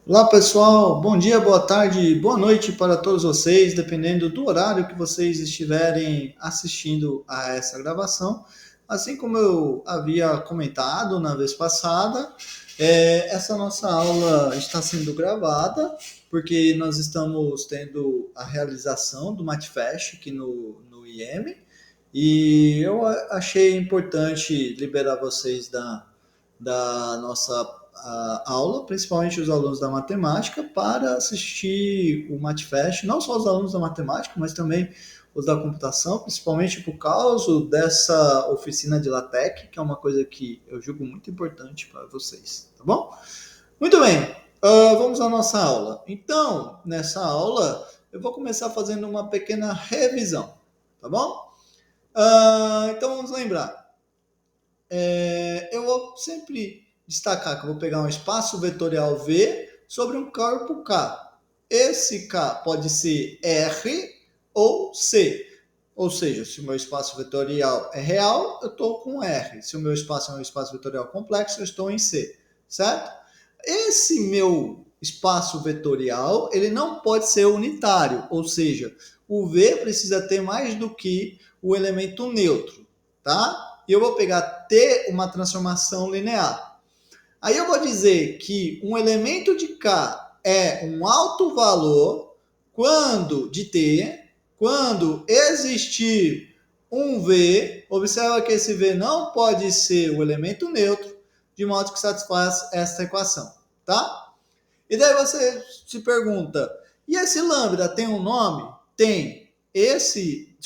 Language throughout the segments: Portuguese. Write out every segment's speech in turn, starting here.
Olá pessoal, bom dia, boa tarde, boa noite para todos vocês, dependendo do horário que vocês estiverem assistindo a essa gravação. Assim como eu havia comentado na vez passada, essa nossa aula está sendo gravada porque nós estamos tendo a realização do MatFest aqui no IEM e eu achei importante liberar vocês da nossa aula, principalmente os alunos da matemática, para assistir o MatFest, não só os alunos da matemática, mas também os da computação, principalmente por causa dessa oficina de LaTeX, que é uma coisa que eu julgo muito importante para vocês, tá bom? Muito bem, vamos à nossa aula. Então, nessa aula, eu vou começar fazendo uma pequena revisão, tá bom? Então, vamos lembrar. Eu vou sempre destacar que eu vou pegar um espaço vetorial V sobre um corpo K. Esse K pode ser R ou C. Ou seja, se o meu espaço vetorial é real, eu estou com R. Se o meu espaço é um espaço vetorial complexo, eu estou em C. Certo? Esse meu espaço vetorial, ele não pode ser unitário. Ou seja, o V precisa ter mais do que o elemento neutro. Tá? E eu vou pegar T, uma transformação linear. Aí eu vou dizer que um elemento de K é um alto valor quando de T, quando existir um V, observa que esse V não pode ser o elemento neutro, de modo que satisfaz essa equação, tá? E daí você se pergunta, e esse lambda tem um nome? Tem. Esse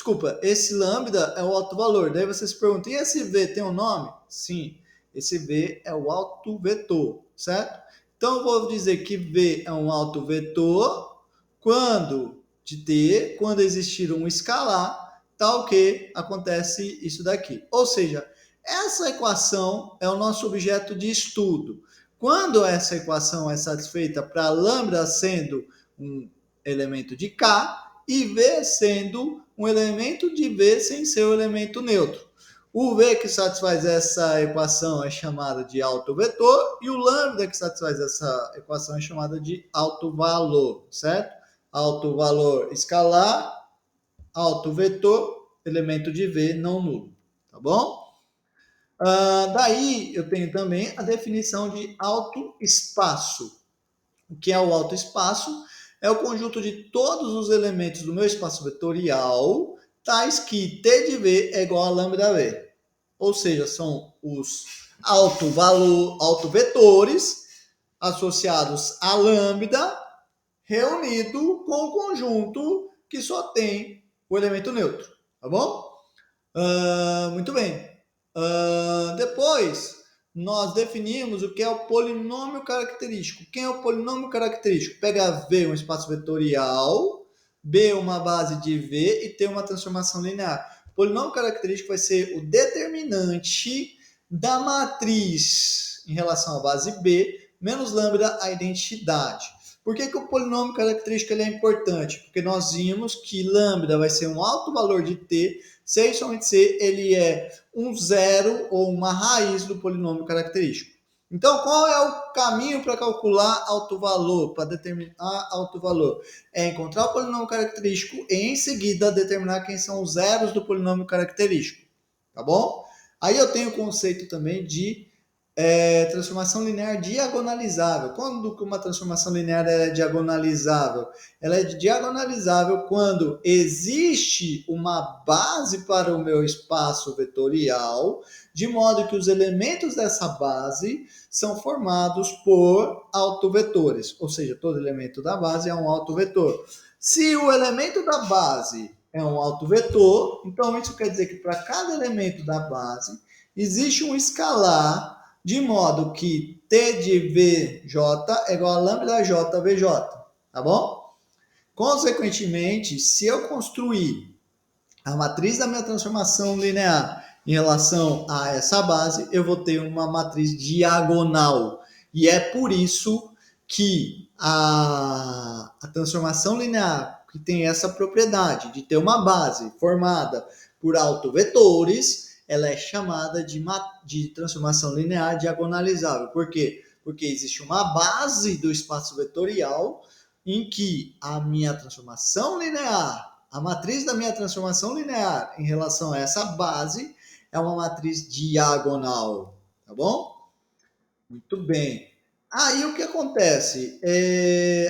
lambda é o alto valor. Daí você se pergunta, e esse V tem um nome? Sim, esse V é o alto vetor, certo? Então eu vou dizer que V é um alto vetor quando existir um escalar, tal que acontece isso daqui. Ou seja, essa equação é o nosso objeto de estudo. Quando essa equação é satisfeita para lambda sendo um elemento de K e V sendo um elemento de V sem ser o elemento neutro. O V que satisfaz essa equação é chamado de alto vetor e o lambda que satisfaz essa equação é chamado de alto valor, certo? Alto valor escalar, alto vetor, elemento de V não nulo, tá bom? Daí eu tenho também a definição de alto espaço. O que é o alto espaço? É o conjunto de todos os elementos do meu espaço vetorial, tais que T de V é igual a lambda V. Ou seja, são os autovetores associados a lambda reunido com o conjunto que só tem o elemento neutro. Tá bom? Muito bem. Depois, nós definimos o que é o polinômio característico. Quem é o polinômio característico? Pega V, um espaço vetorial, B, uma base de V e T, uma transformação linear. O polinômio característico vai ser o determinante da matriz em relação à base B, menos lambda, a identidade. Por que o polinômio característico ele é importante? Porque nós vimos que lambda vai ser um alto valor de T, se e somente se ele é um zero ou uma raiz do polinômio característico. Então, qual é o caminho para calcular alto valor, para determinar alto valor? É encontrar o polinômio característico e, em seguida, determinar quem são os zeros do polinômio característico. Tá bom? Aí eu tenho o conceito também de transformação linear diagonalizável. Quando uma transformação linear é diagonalizável? Ela é diagonalizável quando existe uma base para o meu espaço vetorial, de modo que os elementos dessa base são formados por autovetores, ou seja, todo elemento da base é um autovetor. Se o elemento da base é um autovetor, então isso quer dizer que para cada elemento da base existe um escalar de modo que T de VJ é igual a lambda J VJ, tá bom? Consequentemente, se eu construir a matriz da minha transformação linear em relação a essa base, eu vou ter uma matriz diagonal. E é por isso que a transformação linear, que tem essa propriedade de ter uma base formada por autovetores, ela é chamada de transformação linear diagonalizável. Por quê? Porque existe uma base do espaço vetorial em que a minha transformação linear, a matriz da minha transformação linear em relação a essa base é uma matriz diagonal, tá bom? Muito bem. Aí o que acontece?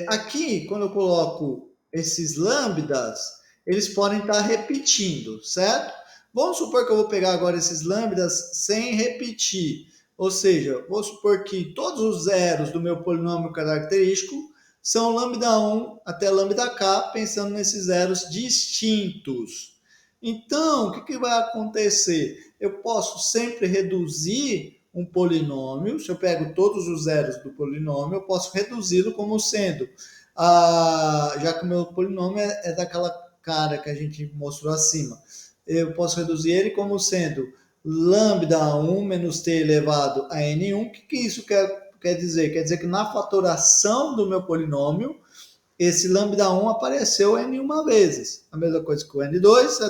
Aqui, quando eu coloco esses lambdas, eles podem estar repetindo, certo? Vamos supor que eu vou pegar agora esses lambdas sem repetir. Ou seja, vou supor que todos os zeros do meu polinômio característico são lambda 1 até lambda k, pensando nesses zeros distintos. Então, o que vai acontecer? Eu posso sempre reduzir um polinômio, se eu pego todos os zeros do polinômio, eu posso reduzi-lo como sendo, já que o meu polinômio é daquela cara que a gente mostrou acima, eu posso reduzir ele como sendo lambda 1 menos t elevado a n1. O que isso quer dizer? Quer dizer que na fatoração do meu polinômio, esse lambda 1 apareceu n1 vezes. A mesma coisa que o n2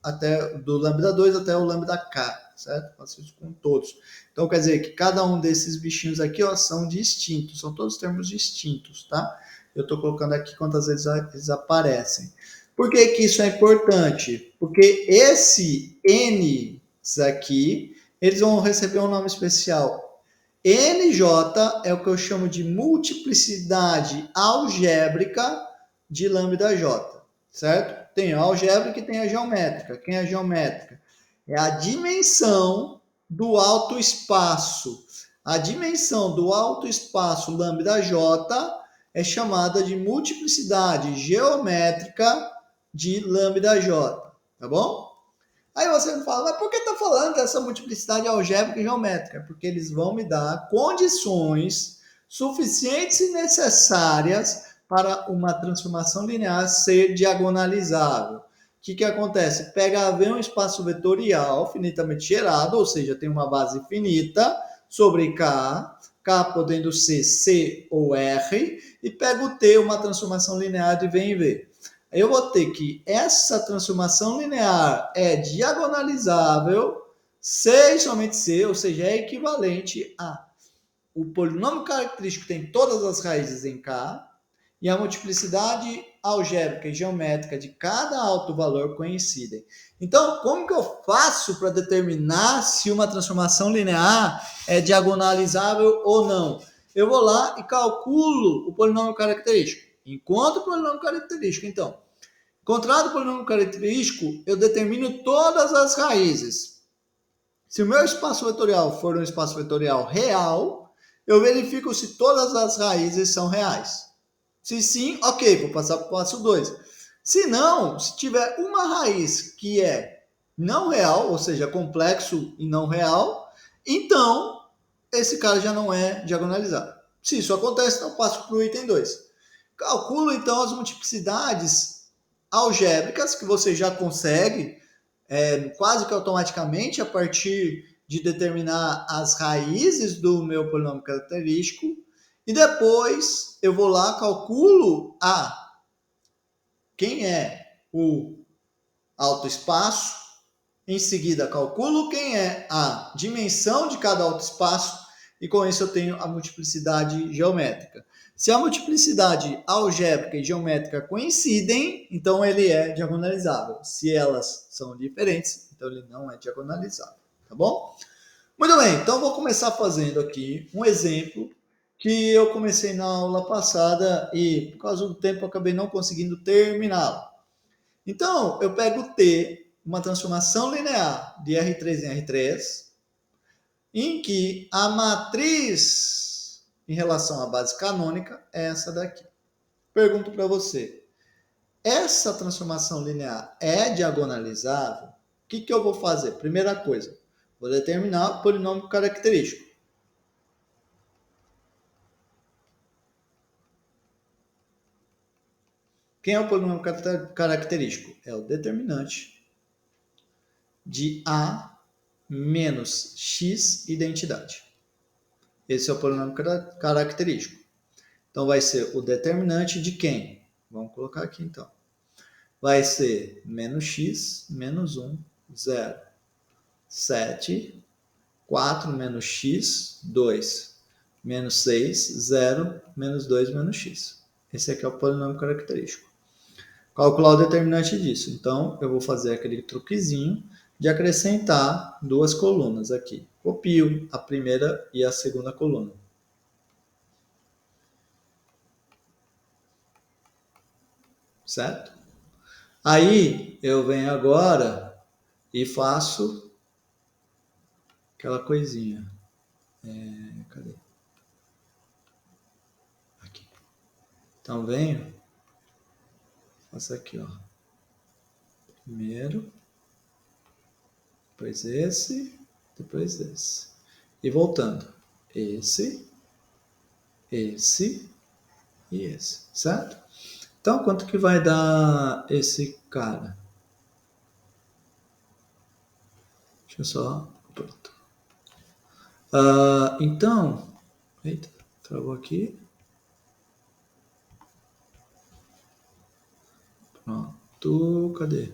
até do lambda 2 até o lambda k, certo? Faço isso com todos. Então, quer dizer que cada um desses bichinhos aqui, ó, são distintos, são todos termos distintos, tá? Eu estou colocando aqui quantas vezes eles aparecem. Por que isso é importante? Porque esse n aqui, eles vão receber um nome especial. NJ é o que eu chamo de multiplicidade algébrica de lambda j, certo? Tem a algébrica e tem a geométrica. Quem é a geométrica? É a dimensão do alto espaço. A dimensão do alto espaço lambda j é chamada de multiplicidade geométrica de lambda j, tá bom? Aí você me fala, mas por que está falando dessa multiplicidade algébrica e geométrica? Porque eles vão me dar condições suficientes e necessárias para uma transformação linear ser diagonalizável. O que acontece? Pega V um espaço vetorial finitamente gerado, ou seja, tem uma base finita sobre K, K podendo ser C ou R, e pega o T, uma transformação linear de V em V. Eu vou ter que essa transformação linear é diagonalizável se e somente se, ou seja, é equivalente a o polinômio característico tem todas as raízes em K e a multiplicidade algébrica e geométrica de cada alto valor coincidem. Então, como que eu faço para determinar se uma transformação linear é diagonalizável ou não? Eu vou lá e calculo o polinômio característico. Encontro o polinômio característico, então. Encontrado o polinômio característico, eu determino todas as raízes. Se o meu espaço vetorial for um espaço vetorial real, eu verifico se todas as raízes são reais. Se sim, ok, vou passar para o passo 2. Se não, se tiver uma raiz que é não real, ou seja, complexo e não real, então esse cara já não é diagonalizado. Se isso acontece, então eu passo para o item 2. Calculo então as multiplicidades algébricas que você já consegue quase que automaticamente a partir de determinar as raízes do meu polinômio característico e depois eu vou lá, calculo quem é o alto espaço, em seguida calculo quem é a dimensão de cada alto espaço e com isso eu tenho a multiplicidade geométrica. Se a multiplicidade algébrica e geométrica coincidem, então ele é diagonalizável. Se elas são diferentes, então ele não é diagonalizável, tá bom? Muito bem, então vou começar fazendo aqui um exemplo que eu comecei na aula passada e por causa do tempo eu acabei não conseguindo terminá-lo. Então, eu pego T, uma transformação linear de R3 em R3, em que a matriz em relação à base canônica é essa daqui. Pergunto para você, essa transformação linear é diagonalizável? O que eu vou fazer? Primeira coisa, vou determinar o polinômio característico. Quem é o polinômio característico? É o determinante de A menos X identidade. Esse é o polinômio característico. Então, vai ser o determinante de quem? Vamos colocar aqui, então. Vai ser menos x, menos 1, 0, 7, 4 menos x, 2. menos 6, 0, menos 2, menos x. Esse aqui é o polinômio característico. Calcular o determinante disso. Então, eu vou fazer aquele truquezinho de acrescentar duas colunas aqui. Copio a primeira e a segunda coluna. Certo? Aí, eu venho agora e faço aquela coisinha. Cadê? Aqui. Então, venho, faço aqui, ó. Primeiro, depois esse, depois esse. E voltando. Esse e esse, certo? Então, quanto que vai dar esse cara? Deixa eu só... Pronto. Então... Eita, travou aqui. Pronto, cadê?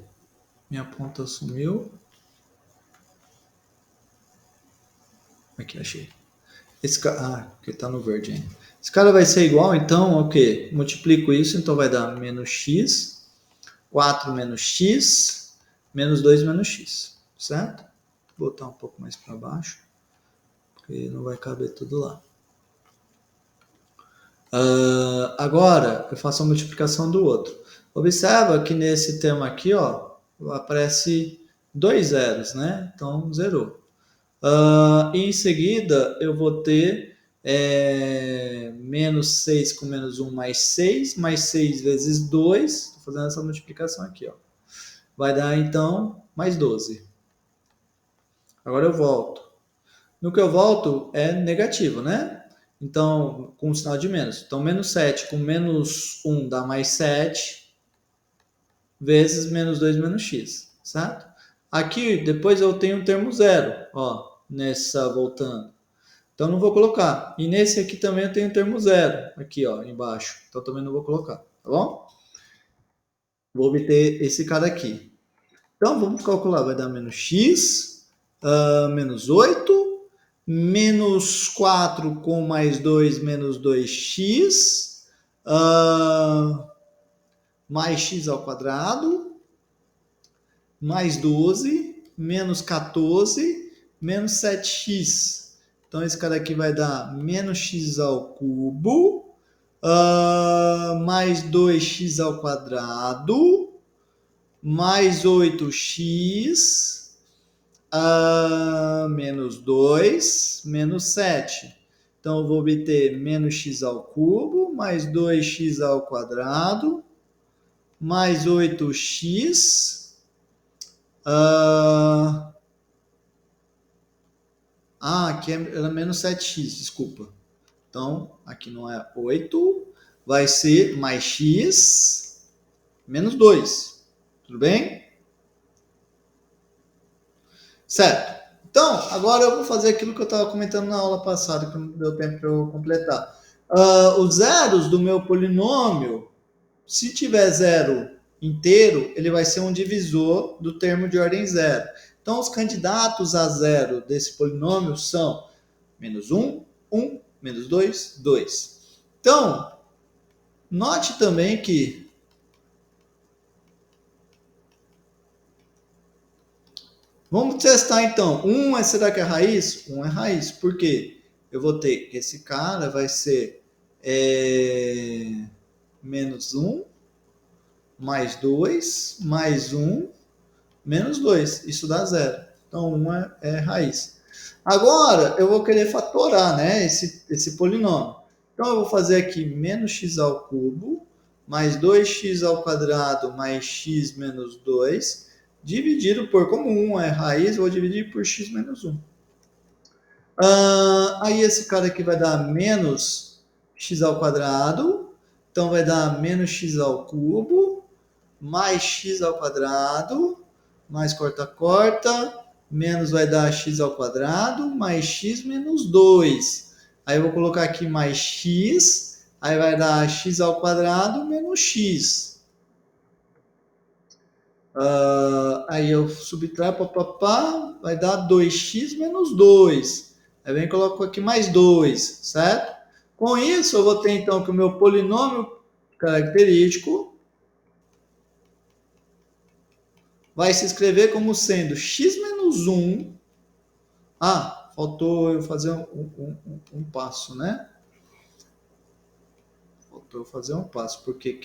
Minha ponta sumiu. Aqui, achei. Esse cara... que tá no verde ainda. Esse cara vai ser igual, então, ao quê? Multiplico isso, então vai dar menos x, 4 menos x, menos 2 menos x, certo? Vou botar um pouco mais para baixo, porque não vai caber tudo lá. Agora, eu faço a multiplicação do outro. Observa que nesse termo aqui, ó, aparece 2 zeros, né? Então, zerou. E em seguida, eu vou ter menos 6 com menos 1 mais 6 vezes 2. Estou fazendo essa multiplicação aqui, ó. Vai dar, então, mais 12. Agora eu volto. No que eu volto é negativo, né? Então, com o sinal de menos. Então, menos 7 com menos 1 dá mais 7, vezes menos 2 menos x, certo? Aqui, depois eu tenho o termo zero, ó, nessa voltando. Então, não vou colocar. E nesse aqui também eu tenho o termo zero, aqui, ó, embaixo. Então, também não vou colocar, tá bom? Vou obter esse cara aqui. Então, vamos calcular. Vai dar menos x, menos 8, menos 4 com mais 2, menos 2x, mais x ao quadrado, mais 12, menos 14, menos 7x. Então, esse cara aqui vai dar menos x ao cubo, mais 2x ao quadrado, mais 8x, menos 2, menos 7. Então, eu vou obter menos x ao cubo, mais 2x ao quadrado, mais 8x. Aqui era menos 7x, desculpa. Então, aqui não é 8, vai ser mais x, menos 2. Tudo bem? Certo. Então, agora eu vou fazer aquilo que eu estava comentando na aula passada, que não deu tempo para eu completar. Os zeros do meu polinômio, se tiver zero inteiro, ele vai ser um divisor do termo de ordem zero. Então, os candidatos a zero desse polinômio são menos 1, 1, menos 2, 2. Então, note também que vamos testar então. 1 será que é raiz? 1 é raiz. Por quê? Eu vou ter esse cara vai ser menos 1, mais 2, mais 1, menos 2. Isso dá zero. Então, 1 é raiz. Agora, eu vou querer fatorar, né, esse polinômio. Então, eu vou fazer aqui menos x ao cubo, mais 2x ao quadrado, mais x menos 2, dividido por, como 1 é raiz, eu vou dividir por x menos 1. Aí esse cara aqui vai dar menos x ao quadrado, então vai dar menos x ao cubo, mais x ao quadrado, mais corta, menos vai dar x ao quadrado, mais x menos 2. Aí eu vou colocar aqui mais x, aí vai dar x ao quadrado menos x. Aí eu subtraio, vai dar 2x menos 2. Eu venho e coloco aqui mais 2, certo? Com isso, eu vou ter então que o meu polinômio característico vai se escrever como sendo x menos 1. Ah, faltou eu fazer um passo, né? Faltou eu fazer um passo. Por que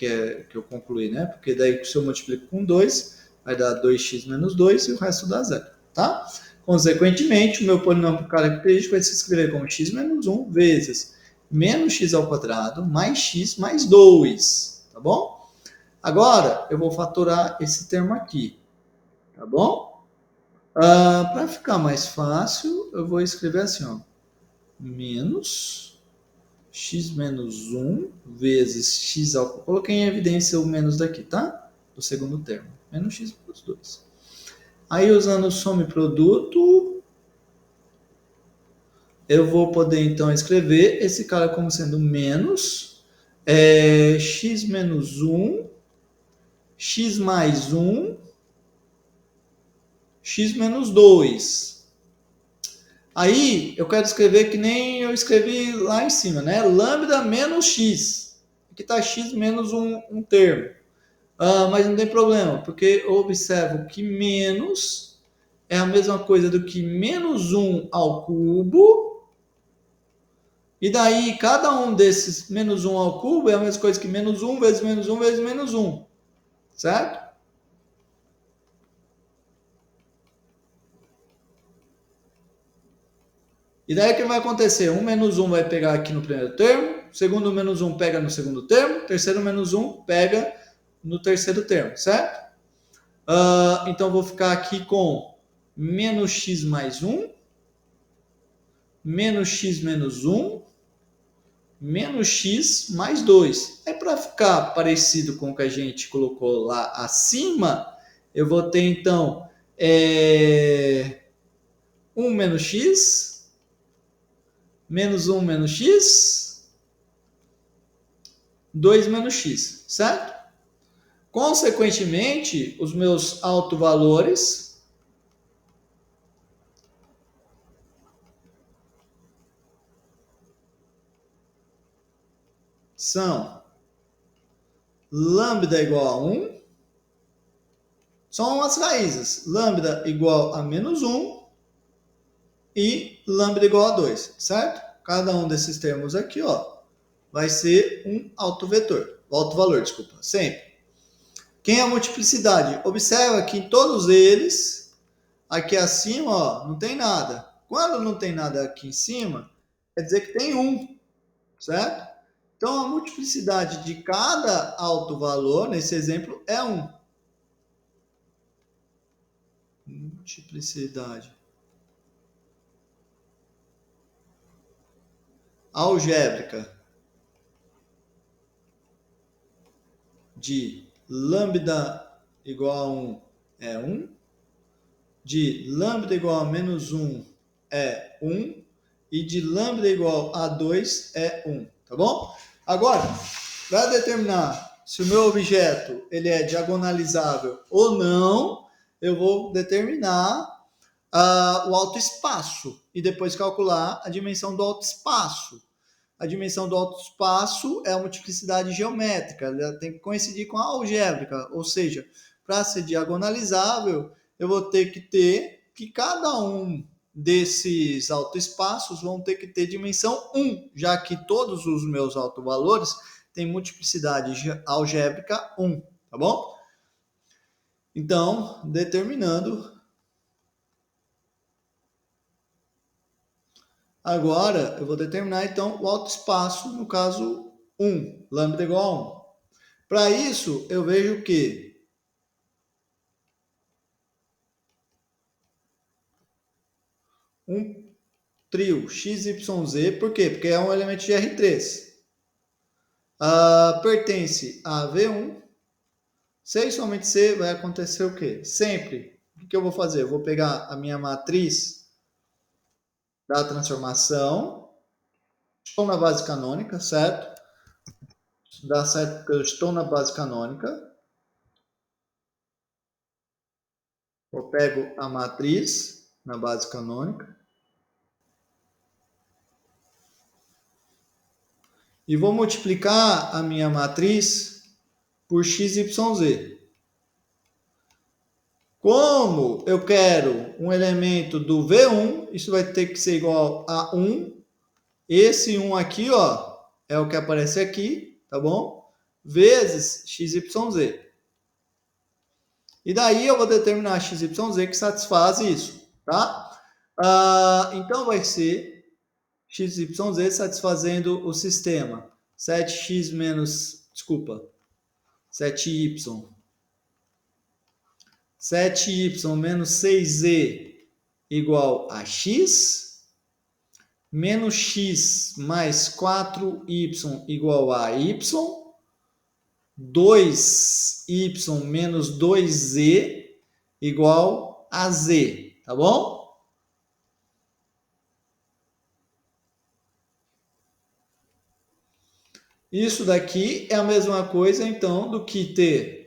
eu concluí, né? Porque daí se eu multiplico com 2, vai dar 2x menos 2 e o resto dá 0, tá? Consequentemente, o meu polinômio característico vai se escrever como x menos 1 vezes menos x ao quadrado mais x mais 2, tá bom? Agora, eu vou fatorar esse termo aqui, tá bom? Para ficar mais fácil, eu vou escrever assim, ó, menos x menos 1 vezes x ao... Coloquei em evidência o menos daqui, tá? Do segundo termo. Menos x menos 2. Aí, usando o soma e produto, eu vou poder, então, escrever esse cara como sendo menos x menos 1, x mais 1, x menos 2. Aí, eu quero escrever que nem eu escrevi lá em cima, né? Lambda menos x. Aqui está x menos um termo. Mas não tem problema, porque eu observo que menos é a mesma coisa do que menos 1 ao cubo. E daí, cada um desses menos 1 ao cubo é a mesma coisa que menos 1 vezes menos 1 vezes menos 1. Certo? E daí o que vai acontecer? Um menos 1 vai pegar aqui no primeiro termo, segundo menos 1 pega no segundo termo, terceiro menos 1 pega no terceiro termo, certo? Então vou ficar aqui com menos x mais 1, menos x menos 1, menos x mais 2. Aí para ficar parecido com o que a gente colocou lá acima, eu vou ter então 1 menos x, menos 1 menos x, 2 menos x, certo? Consequentemente, os meus autovalores são lambda igual a 1, são as raízes, lambda igual a menos 1 e lambda igual a 2, certo? Cada um desses termos aqui, ó, vai ser um autovetor, autovalor, desculpa, sempre. Quem é a multiplicidade? Observa que em todos eles, aqui acima, ó, não tem nada. Quando não tem nada aqui em cima, quer dizer que tem 1, certo? Então, a multiplicidade de cada autovalor, nesse exemplo, é 1. Multiplicidade algébrica de lambda igual a 1 é 1, de lambda igual a menos 1 é 1, e de lambda igual a 2 é 1, tá bom? Agora, para determinar se o meu objeto ele é diagonalizável ou não, eu vou determinar o autoespaço e depois calcular a dimensão do autoespaço. A dimensão do autoespaço é a multiplicidade geométrica, ela tem que coincidir com a algébrica, ou seja, para ser diagonalizável, eu vou ter que ter que cada um desses autoespaços vão ter que ter dimensão 1, já que todos os meus autovalores têm multiplicidade algébrica 1, tá bom? Então, determinando. Agora, eu vou determinar, então, o autoespaço, no caso 1, lambda igual a 1. Para isso, eu vejo que um trio XYZ, por quê? Porque é um elemento de R3. Pertence a V1. Se e somente C, vai acontecer o quê? Sempre. O que eu vou fazer? Eu vou pegar a minha matriz da transformação. Estou na base canônica, certo? Dá certo porque eu estou na base canônica. Eu pego a matriz na base canônica. e vou multiplicar a minha matriz por XYZ. Como eu quero um elemento do V1, isso vai ter que ser igual a 1. Esse 1 aqui, ó, é o que aparece aqui, tá bom? Vezes XYZ. E daí eu vou determinar XYZ que satisfaz isso, tá? Então vai ser XYZ satisfazendo o sistema 7x menos, desculpa, 7y. 7y menos 6z igual a x, menos x mais 4y igual a y, 2y menos 2z igual a z, tá bom? Isso daqui é a mesma coisa, então, do que ter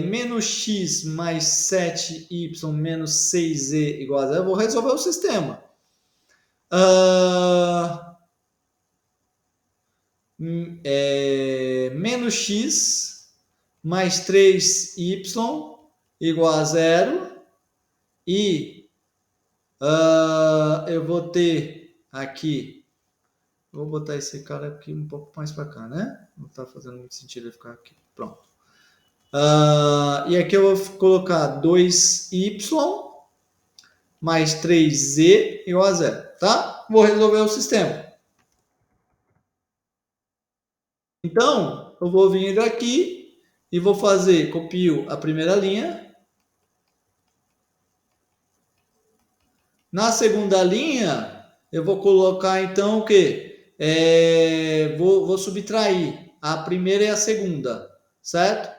menos x mais 7y menos 6z igual a zero. Eu vou resolver o sistema. Menos x mais 3y igual a zero. E eu vou ter aqui, vou botar esse cara aqui um pouco mais para cá, né? Não está fazendo muito sentido ele ficar aqui. Pronto. E aqui eu vou colocar 2y mais 3z igual a zero, tá? Vou resolver o sistema. Então, eu vou vir aqui e vou fazer, copio a primeira linha. Na segunda linha, eu vou colocar então o quê? Vou subtrair a primeira e a segunda, certo?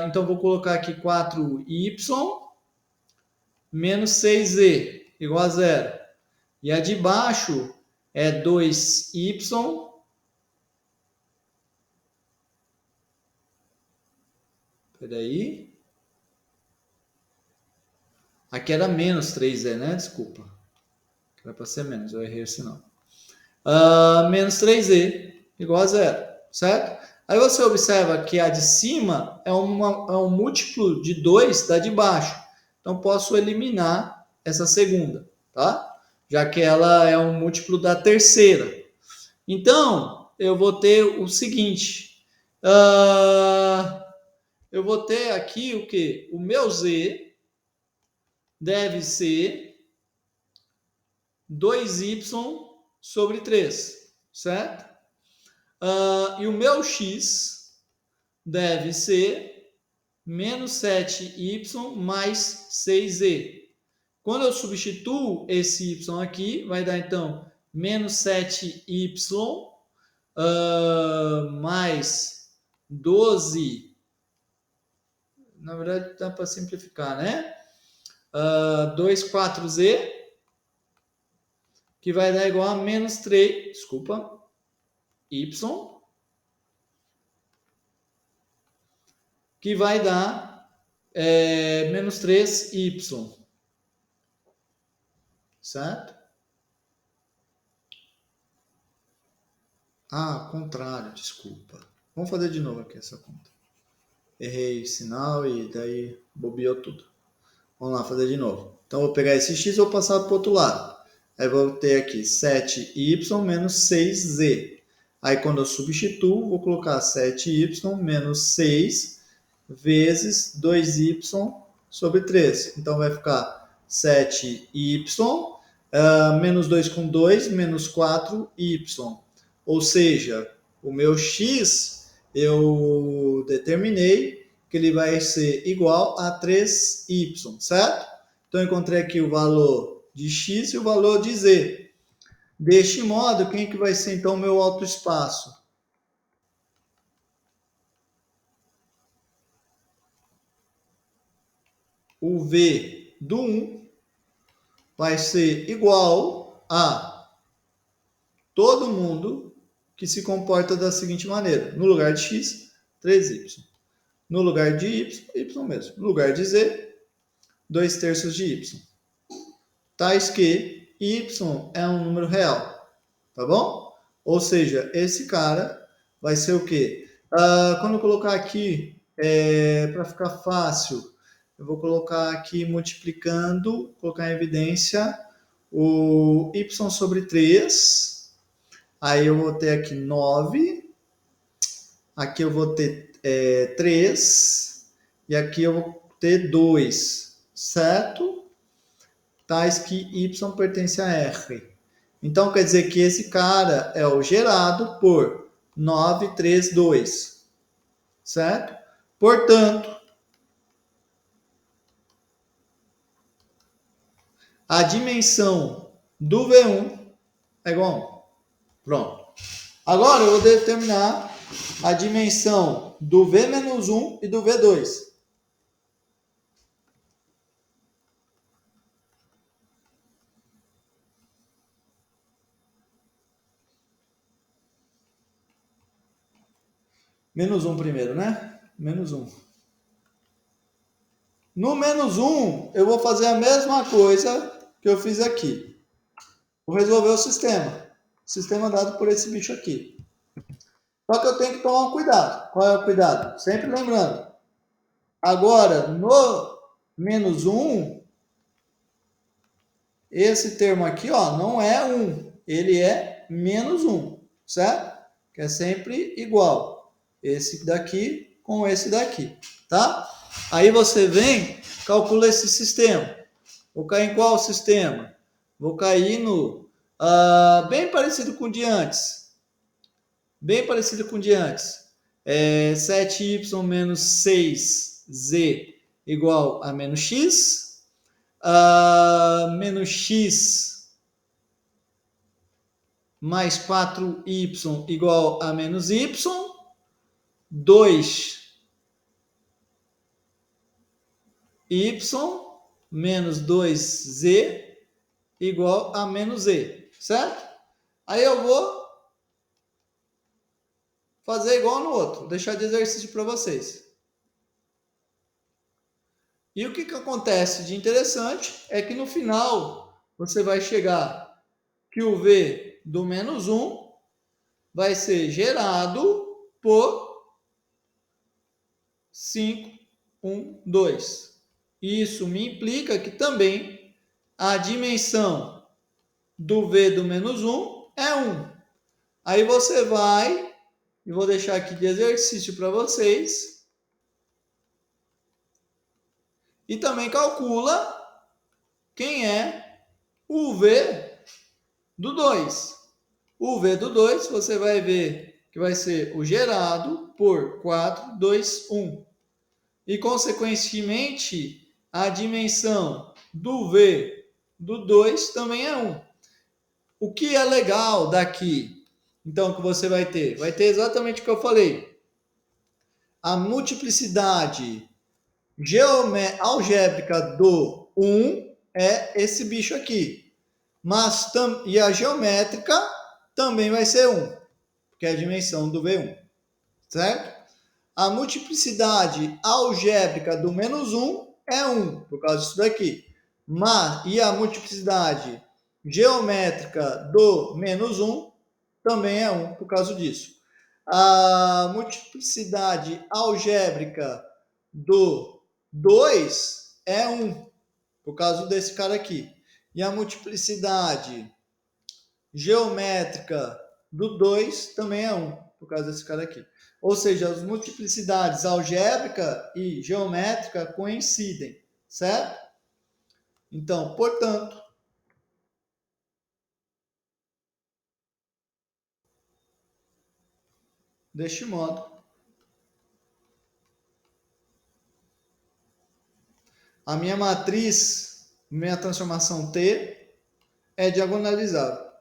Então, vou colocar aqui 4y menos 6z igual a zero. E a de baixo é 2y. Peraí. Aqui era menos 3z, né? Desculpa. Era para ser menos, eu errei o sinal. Menos 3z igual a zero, certo? Aí você observa que a de cima é um múltiplo de 2 da de baixo. Então, posso eliminar essa segunda, tá? Já que ela é um múltiplo da terceira. Então, eu vou ter o seguinte. Eu vou ter aqui o quê? O meu z deve ser 2y sobre 3, certo? E o meu x deve ser menos 7y mais 6z. Quando eu substituo esse y aqui, vai dar então menos 7y mais 12. Na verdade, dá para simplificar, né? 2, 4z, que vai dar igual a menos 3, desculpa, y, que vai dar menos 3y. Certo? Contrário, desculpa. Vamos fazer de novo aqui essa conta. Errei o sinal e daí bobeou tudo. Vamos lá, fazer de novo. Então, vou pegar esse x e vou passar para o outro lado. Aí, vou ter aqui 7y menos 6z. Aí, quando eu substituo, vou colocar 7y menos 6 vezes 2y sobre 3. Então, vai ficar 7y menos 2 com 2, menos 4y. Ou seja, o meu x, eu determinei que ele vai ser igual a 3y, certo? Então, eu encontrei aqui o valor de x e o valor de z. Deste modo, quem que vai ser, então, o meu autoespaço? O v do 1 vai ser igual a todo mundo que se comporta da seguinte maneira. No lugar de x, 3y. No lugar de y, y mesmo. No lugar de z, 2/3 de y. Tais que y é um número real. Tá bom? Ou seja, esse cara vai ser o quê? Quando eu colocar aqui, para ficar fácil, eu vou colocar aqui multiplicando, colocar em evidência o y sobre 3. Aí eu vou ter aqui 9. Aqui eu vou ter 3. E aqui eu vou ter 2. Certo? Tais que y pertence a R. Então, quer dizer que esse cara é o gerado por 932, certo? Portanto, a dimensão do V1 é igual a 1. Pronto. Agora eu vou determinar a dimensão do V-1 e do V2. Menos 1 primeiro, né? Menos 1. No menos 1, eu vou fazer a mesma coisa que eu fiz aqui. Vou resolver o sistema. Sistema dado por esse bicho aqui. Só que eu tenho que tomar um cuidado. Qual é o cuidado? Sempre lembrando. Agora, no menos 1, esse termo aqui, ó, não é 1. Ele é menos 1, certo? Que é sempre igual. Esse daqui com esse daqui, tá? Aí você vem, calcula esse sistema. Vou cair em qual sistema? Vou cair no bem parecido com o de antes. Bem parecido com o de antes. 7y menos 6z igual a menos x. Menos x mais 4y igual a menos y. 2y menos 2z igual a menos e, certo? Aí eu vou fazer igual no outro, vou deixar de exercício para vocês. E o que acontece de interessante é que no final você vai chegar que o V do menos 1 vai ser gerado por 5, 1, 2. Isso me implica que também a dimensão do V do menos 1 é 1. Aí você vai, e vou deixar aqui de exercício para vocês, e também calcula quem é o V do 2. O V do 2 você vai ver que vai ser o gerado por 4, 2, 1. E, consequentemente, a dimensão do V do 2 também é 1. O que é legal daqui, então, que você vai ter? Vai ter exatamente o que eu falei. A multiplicidade algébrica do 1 é esse bicho aqui. E a geométrica também vai ser 1, que é a dimensão do V1, certo? A multiplicidade algébrica do menos 1 é 1, por causa disso daqui. E a multiplicidade geométrica do menos 1 também é 1, por causa disso. A multiplicidade algébrica do 2 é 1, por causa desse cara aqui. E a multiplicidade geométrica do 2 também é 1, por causa desse cara aqui. Ou seja, as multiplicidades algébrica e geométrica coincidem, certo? Então, portanto, deste modo, a minha matriz, minha transformação T, é diagonalizável.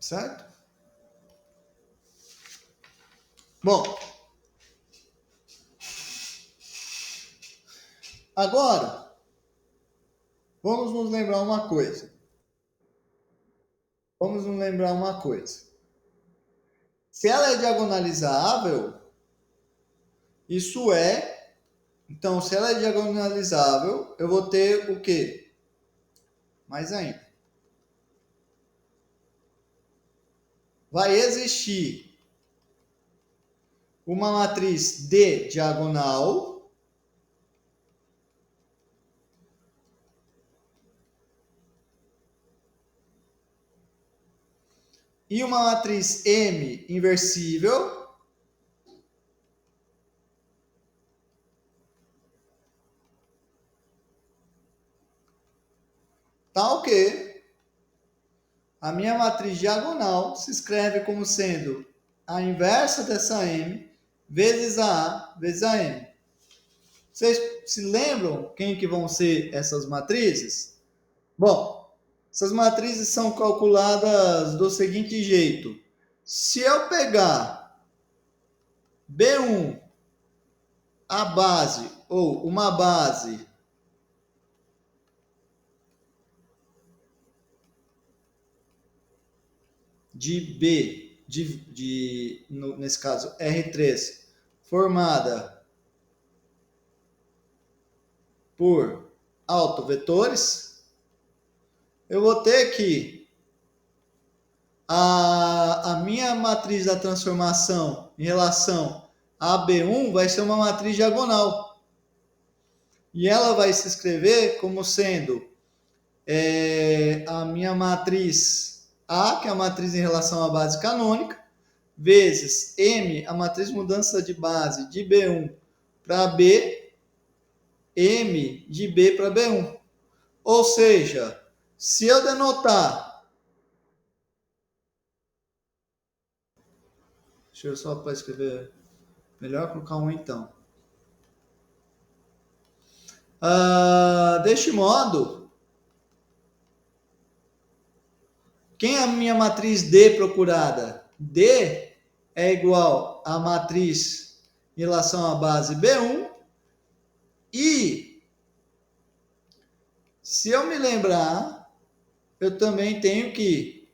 Certo? Bom, agora, vamos nos lembrar uma coisa. Se ela é diagonalizável, isso então, se ela é diagonalizável, eu vou ter o quê? mais ainda. Vai existir uma matriz D diagonal e uma matriz M inversível tal que a minha matriz diagonal se escreve como sendo a inversa dessa M vezes a A vezes a M. Vocês se lembram quem que vão ser essas matrizes? Bom, essas matrizes são calculadas do seguinte jeito. Se eu pegar B1, a base, ou uma base de B, nesse caso R3, formada por autovetores, eu vou ter que a minha matriz da transformação em relação a B1 vai ser uma matriz diagonal. E ela vai se escrever como sendo a minha matriz A, que é a matriz em relação à base canônica, vezes M, a matriz mudança de base de B1 para B, M de B para B1. Ou seja, se eu denotar... Deixa eu só para escrever... Melhor colocar um então. Deste modo, quem é a minha matriz D procurada? D é igual à matriz em relação à base B1 e, se eu me lembrar, eu também tenho que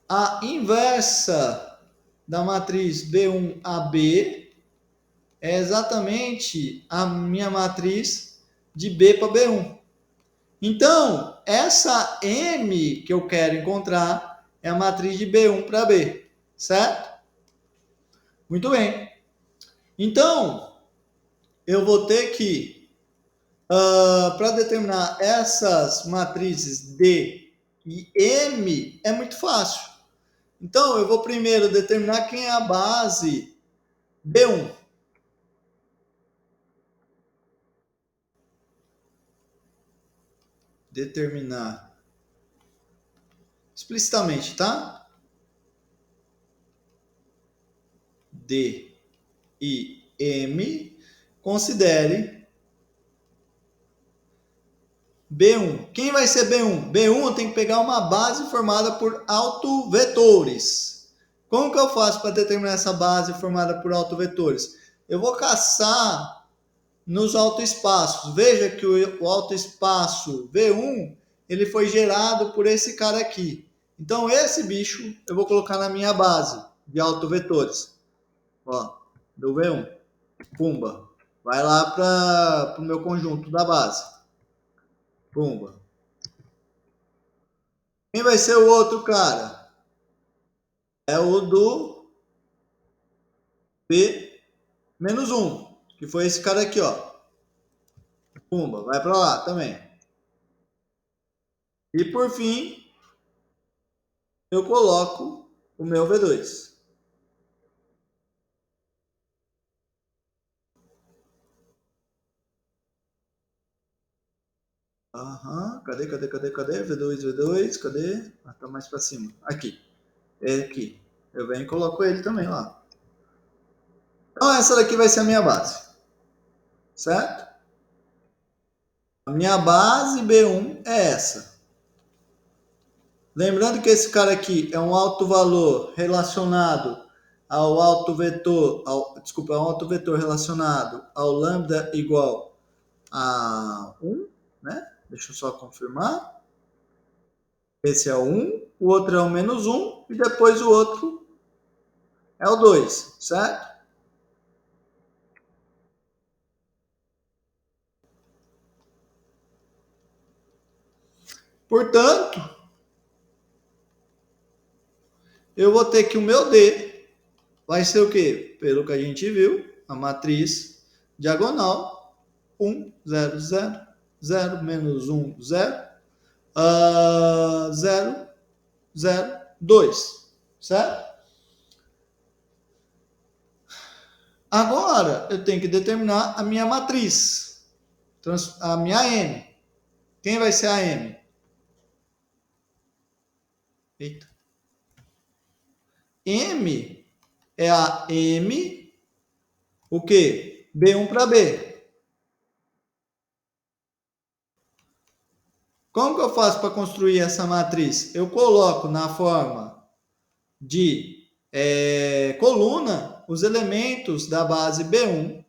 a inversa da matriz B1AB é exatamente a minha matriz de B para B1. Então, essa M que eu quero encontrar é a matriz de B1 para B, certo? Muito bem. Então, eu vou ter que, para determinar essas matrizes D e M, é muito fácil. Então, eu vou primeiro determinar quem é a base B1. Determinar explicitamente, tá? D e M, considere B1. Quem vai ser B1? B1 eu tenho que pegar uma base formada por autovetores. Como que eu faço para determinar essa base formada por autovetores? Eu vou caçar nos autoespaços. Veja que o autoespaço V1 ele foi gerado por esse cara aqui. Então, esse bicho eu vou colocar na minha base de autovetores. Ó, do V1. Pumba. Vai lá para o meu conjunto da base. Pumba. Quem vai ser o outro cara? É o do B-1, que foi esse cara aqui, ó. Pumba, vai para lá também. E por fim, eu coloco o meu V2. Aham, cadê? V2, V2, cadê? Ah, tá mais para cima. Aqui. É aqui. Eu venho e coloco ele também lá. Então essa daqui vai ser a minha base. Certo? A minha base B1 é essa. Lembrando que esse cara aqui é um alto valor relacionado ao alto vetor, é um alto vetor relacionado ao lambda igual a 1, né? Deixa eu só confirmar. Esse é o 1, o outro é o menos 1 e depois o outro é o 2, certo? Portanto, eu vou ter que o meu D vai ser o quê? Pelo que a gente viu, a matriz diagonal 1, 0, 0, 0, menos 1, 0, 0, 0, 2, certo? Agora, eu tenho que determinar a minha matriz, a minha M. Quem vai ser a M? Eita. M é a M, o quê? B1 para B. Como que eu faço para construir essa matriz? Eu coloco na forma de coluna os elementos da base B1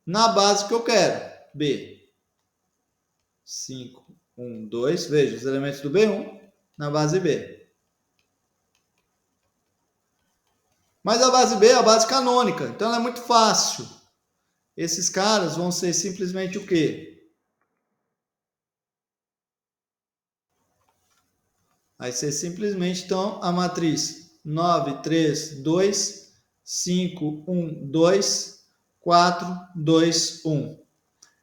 na base que eu quero. B. 5, 1, 2. Veja, os elementos do B1 na base B. Mas a base B é a base canônica, então ela é muito fácil. Esses caras vão ser simplesmente o quê? Vai ser simplesmente, então, a matriz 9, 3, 2, 5, 1, 2, 4, 2, 1.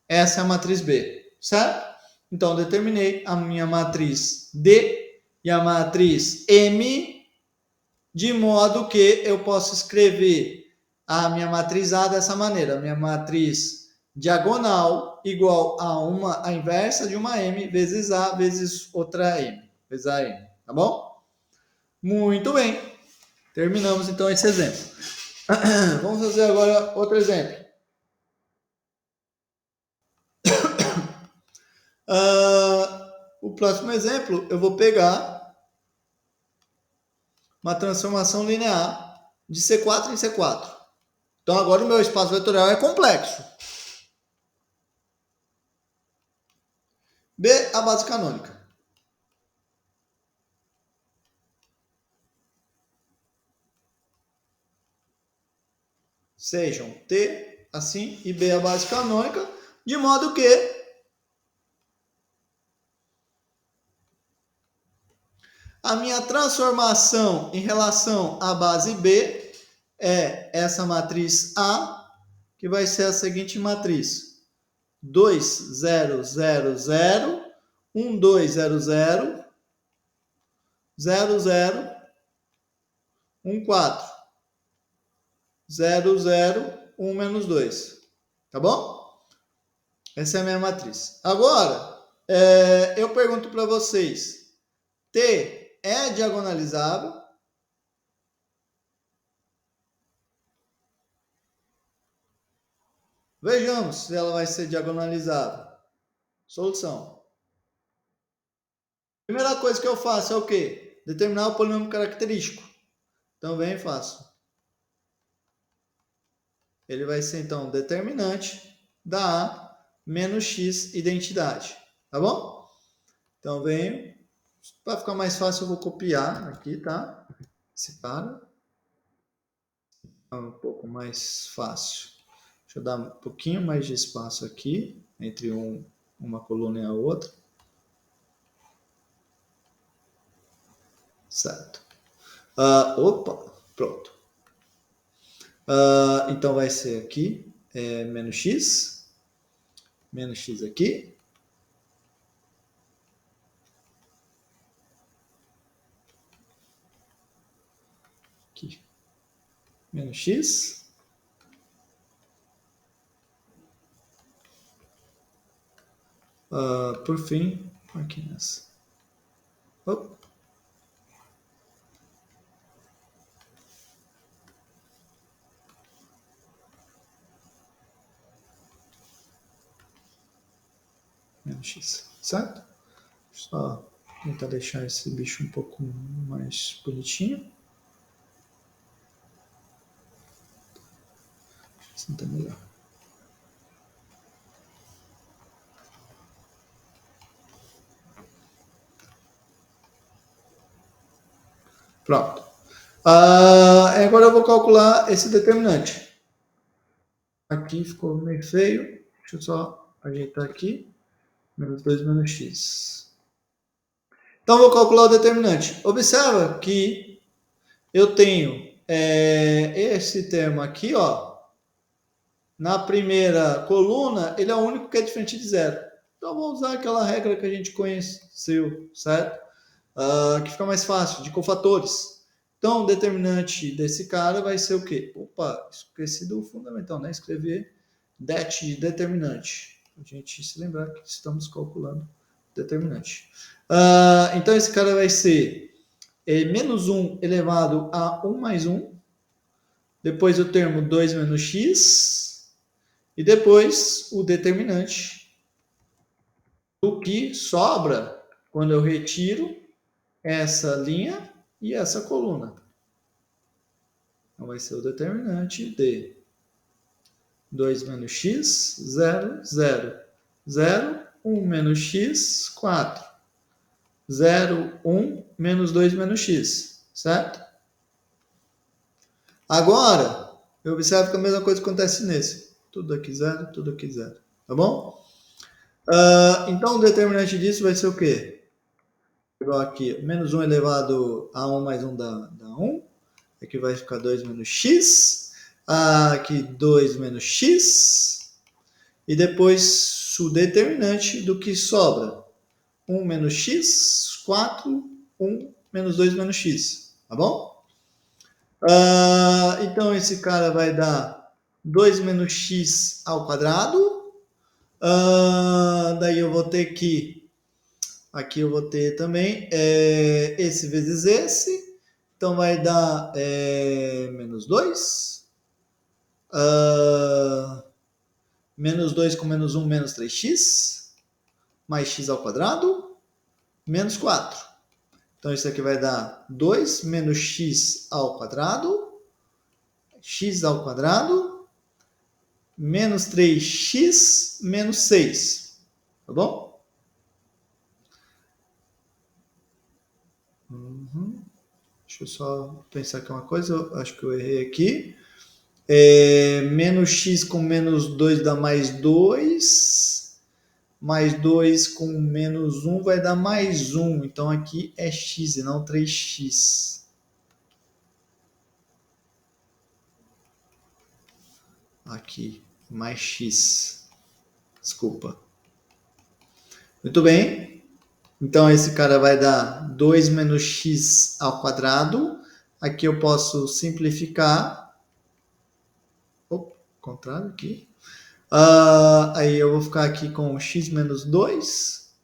Essa é a matriz B, certo? Então, determinei a minha matriz D e a matriz M, de modo que eu posso escrever a minha matriz A dessa maneira. A minha matriz diagonal igual a inversa de uma M vezes A vezes outra M, vezes a M, tá bom? Muito bem. Terminamos então esse exemplo. Vamos fazer agora outro exemplo. O próximo exemplo, eu vou pegar uma transformação linear de C4 em C4. Então agora o meu espaço vetorial é complexo. B, a base canônica. Sejam T, assim, e B, a base canônica, de modo que a minha transformação em relação à base B é essa matriz A, que vai ser a seguinte matriz: 2, 0, 0, 0, 1, 2, 0, 0, 0, 0, 1, 4, 0, 0, 1, menos 2. Tá bom? Essa é a minha matriz. Agora, eu pergunto para vocês: T é diagonalizável? Vejamos se ela vai ser diagonalizável. Solução. Primeira coisa que eu faço é o quê? Determinar o polinômio característico. Então, vem e faço. Ele vai ser, então, determinante da A menos X identidade. Tá bom? Então, venho. Para ficar mais fácil, eu vou copiar aqui, tá? Esse cara. É um pouco mais fácil. Deixa eu dar um pouquinho mais de espaço aqui, entre uma coluna e a outra. Certo. Opa, pronto. Então vai ser aqui, menos x aqui. Aqui. Menos x. Por fim, aqui nessa. Opa. Menos x, certo? Só tentar deixar esse bicho um pouco mais bonitinho. Assim tá melhor. Pronto. Agora eu vou calcular esse determinante. Aqui ficou meio feio. Deixa eu só ajeitar aqui. Menos 2 menos x. Então, vou calcular o determinante. Observa que eu tenho esse termo aqui, ó. Na primeira coluna, ele é o único que é diferente de zero. Então, vou usar aquela regra que a gente conheceu, certo? Que fica mais fácil, de cofatores. Então, o determinante desse cara vai ser o quê? Opa, esqueci do fundamental, né? Escrever det de determinante. A gente se lembrar que estamos calculando determinante. Então, esse cara vai ser menos 1 elevado a 1 mais 1. Depois o termo 2 menos x. E depois o determinante do que sobra quando eu retiro essa linha e essa coluna. Então, vai ser o determinante de 2 menos x, 0, 0. 0, 1 menos x, 4. 0, 1, menos 2 menos x. Certo? Agora, eu observo que a mesma coisa acontece nesse. Tudo aqui 0, tudo aqui 0. Tá bom? Então, o determinante disso vai ser o quê? Igual aqui, menos 1 elevado a 1 mais 1 dá 1. Aqui vai ficar 2 menos x. Aqui 2 menos x. E depois o determinante do que sobra. 1 menos x, 4, 1 menos 2 menos x. Tá bom? Então, esse cara vai dar 2 menos x ao quadrado. Daí eu vou ter que... Aqui eu vou ter também esse vezes esse. Então, vai dar menos 2. Menos 2 com menos 1, menos 3x. Mais x ao quadrado. Menos 4. Então, isso aqui vai dar 2 menos x ao quadrado. X ao quadrado. Menos 3x menos 6. Tá bom? Deixa eu só pensar aqui uma coisa. Eu acho que eu errei aqui. Menos x com menos 2 dá mais 2. Mais 2 com menos 1 vai dar mais 1. Então, aqui é x e não 3x. Aqui, mais x. Desculpa. Muito bem. Então, esse cara vai dar 2 menos x ao quadrado. Aqui eu posso simplificar. Opa, contrário aqui. Aí eu vou ficar aqui com x menos 2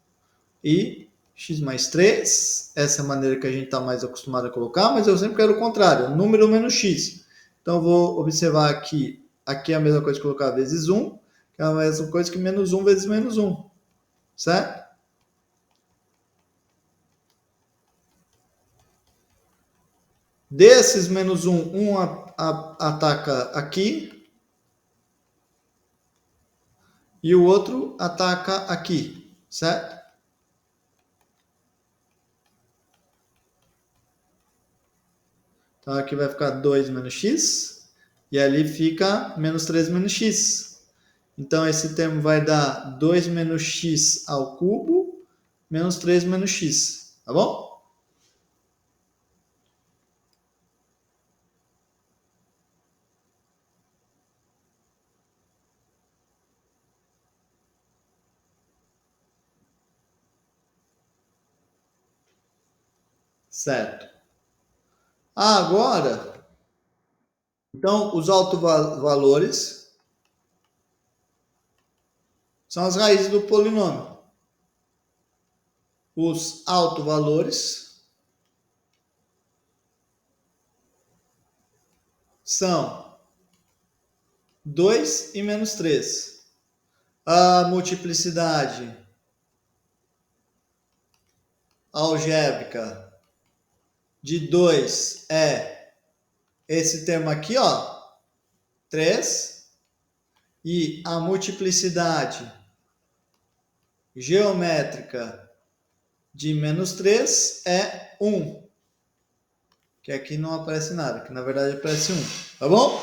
e x mais 3. Essa é a maneira que a gente está mais acostumado a colocar, mas eu sempre quero o contrário, número menos x. Então, eu vou observar aqui é a mesma coisa que colocar vezes 1, que é a mesma coisa que menos 1 vezes menos 1. Certo? Desses menos 1, um ataca aqui e o outro ataca aqui, certo? Então, aqui vai ficar 2 menos x e ali fica menos 3 menos x. Então, esse termo vai dar 2 menos x ao cubo menos 3 menos x, tá bom? Certo. Agora, então, os autovalores são as raízes do polinômio. Os autovalores são 2 e menos 3. A multiplicidade algébrica de 2 é esse termo aqui, ó, 3. E a multiplicidade geométrica de menos 3 é 1. Que aqui não aparece nada, que na verdade aparece 1. Tá bom?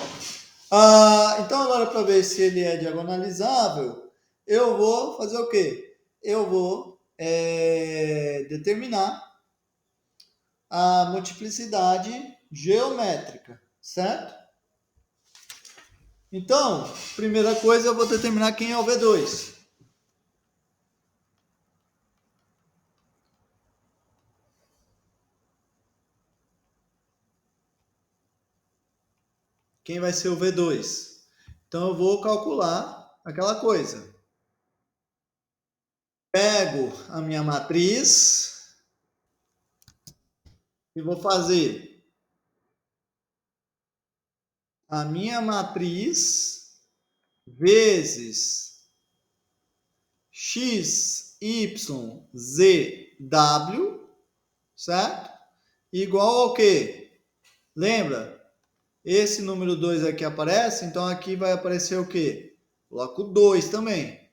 Então, agora para ver se ele é diagonalizável, eu vou fazer o quê? eu vou determinar a multiplicidade geométrica, certo? Então, primeira coisa, eu vou determinar quem é o V2. Quem vai ser o V2? Então, eu vou calcular aquela coisa. Pego a minha matriz e vou fazer a minha matriz vezes x, y, z, w, certo? Igual ao quê? Lembra? Esse número 2 aqui aparece, então aqui vai aparecer o quê? Coloco 2 também,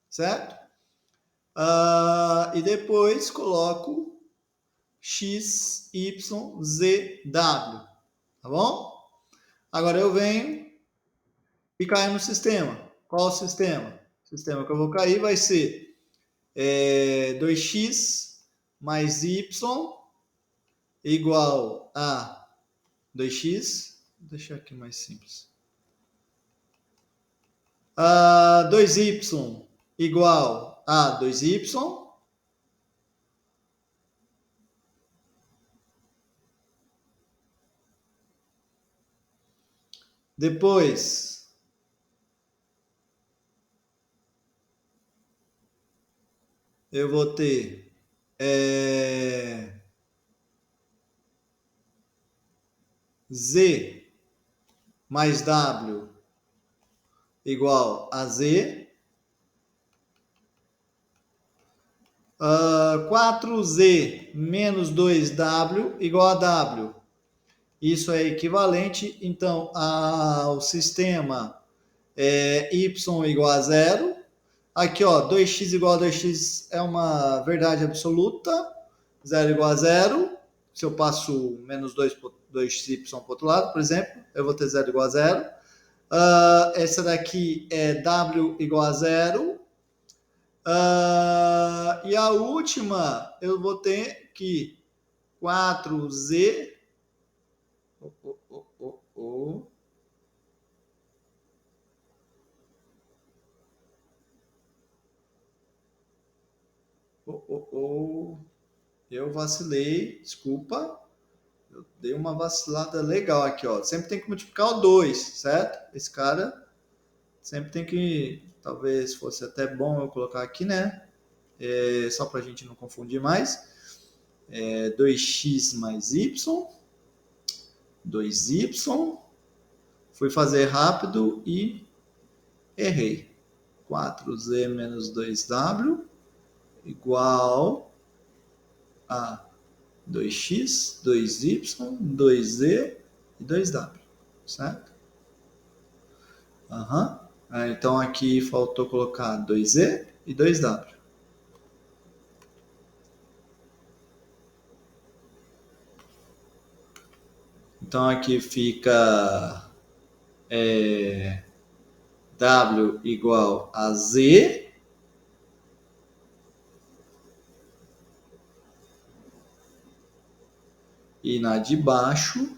certo? E depois coloco x, y, z, w, tá bom? Agora eu venho e caio no sistema. Qual o sistema? O sistema que eu vou cair vai ser 2x mais y igual a 2x. Vou deixar aqui mais simples. 2y igual a 2y. Depois, eu vou ter z mais w igual a z. 4z menos 2w igual a w. Isso é equivalente, então, ao sistema y igual a zero. Aqui, ó, 2x igual a 2x é uma verdade absoluta. 0 igual a zero. Se eu passo menos 2y para o outro lado, por exemplo, eu vou ter 0 igual a zero. Essa daqui é w igual a zero. E a última, eu vou ter que 4z. Eu vacilei, desculpa. Eu dei uma vacilada legal aqui, ó. Sempre tem que multiplicar o 2, certo? Esse cara sempre tem que. Talvez fosse até bom eu colocar aqui, né? Só para a gente não confundir mais. 2x mais y. 2y. Fui fazer rápido e errei. 4z menos 2w igual a 2x, 2y, 2z e 2w, certo? Então aqui faltou colocar 2z e 2w. Então aqui fica w igual a z. E na de baixo,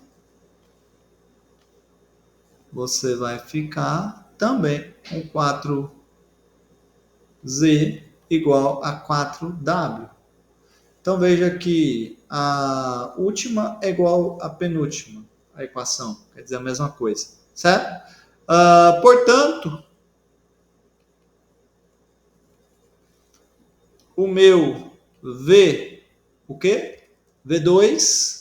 você vai ficar também com 4z igual a 4w. Então veja que a última é igual à penúltima, a equação, quer dizer a mesma coisa, certo? Portanto, o meu V, o quê? V2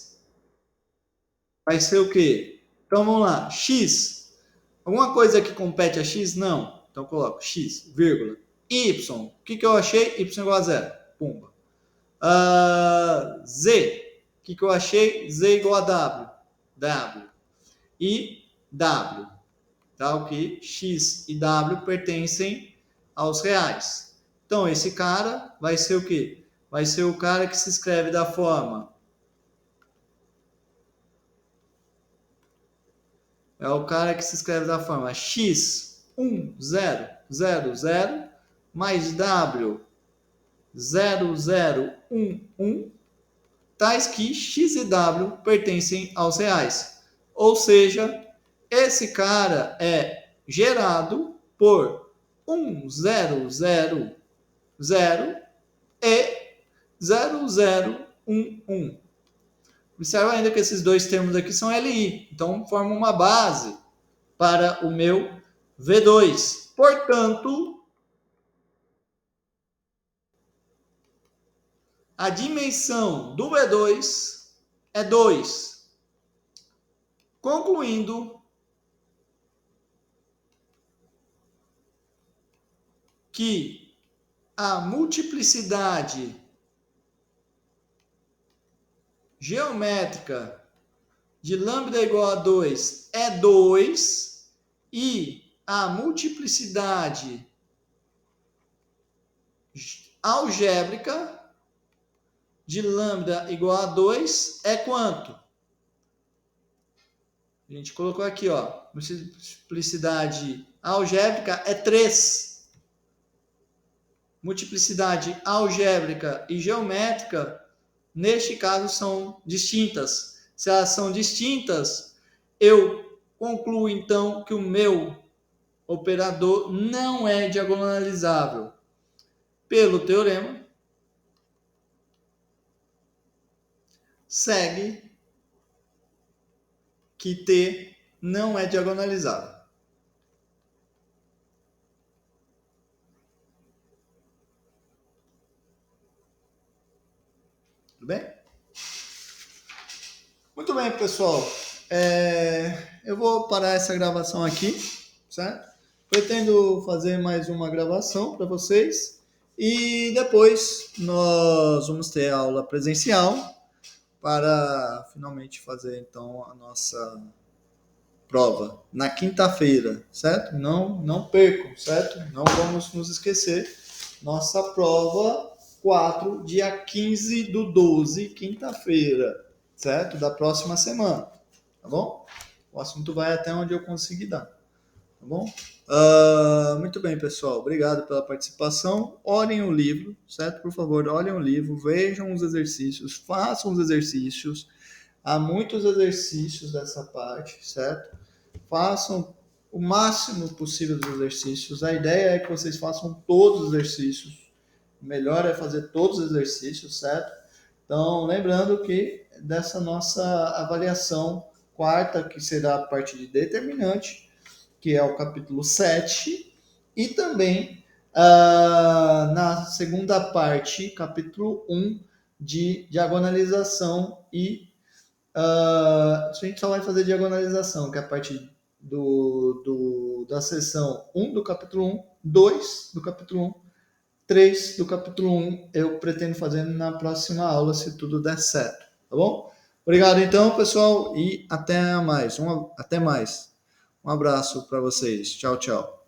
vai ser o quê? Então vamos lá, x. Alguma coisa que compete a x? Não. Então coloco x, vírgula. Y. O que eu achei? Y igual a zero. Pumba. Z. O que eu achei? Z igual a W. W. E W. Tá? O que x e W pertencem aos reais. Então, esse cara vai ser o quê? Vai ser o cara que se escreve da forma. É o cara que se escreve da forma x, 1, 0, 0, 0, mais w, 0011, tais que X e W pertencem aos reais. Ou seja, esse cara é gerado por 1000 e 0011. Observa ainda que esses dois termos aqui são LI, então formam uma base para o meu V2. Portanto, a dimensão do V2 é 2. Concluindo que a multiplicidade geométrica de lambda igual a 2 é 2 e a multiplicidade algébrica de lambda igual a 2 é quanto? A gente colocou aqui, ó, multiplicidade algébrica é 3. Multiplicidade algébrica e geométrica, neste caso, são distintas. Se elas são distintas, eu concluo, então, que o meu operador não é diagonalizável. Pelo teorema, segue que T não é diagonalizável. Tudo bem? Muito bem, pessoal. Eu vou parar essa gravação aqui, certo? Pretendo fazer mais uma gravação para vocês e depois nós vamos ter aula presencial para finalmente fazer então a nossa prova na quinta-feira, certo? Não percam, certo? Não vamos nos esquecer. Nossa prova 4, dia 15/12, quinta-feira, certo? Da próxima semana, tá bom? O assunto vai até onde eu conseguir dar, tá bom? Muito bem, pessoal. Obrigado pela participação. Olhem o livro, certo? Por favor, olhem o livro, vejam os exercícios, façam os exercícios. Há muitos exercícios dessa parte, certo? Façam o máximo possível dos exercícios. A ideia é que vocês façam todos os exercícios. O melhor é fazer todos os exercícios, certo? Então, lembrando que dessa nossa avaliação quarta, que será a parte de determinante, que é o capítulo 7, e também na segunda parte, capítulo 1, de diagonalização e a gente só vai fazer diagonalização, que é a parte da seção 1 do capítulo 1, 2 do capítulo 1, 3 do capítulo 1, eu pretendo fazer na próxima aula, se tudo der certo, tá bom? Obrigado então, pessoal, e até mais. Um abraço para vocês. Tchau, tchau.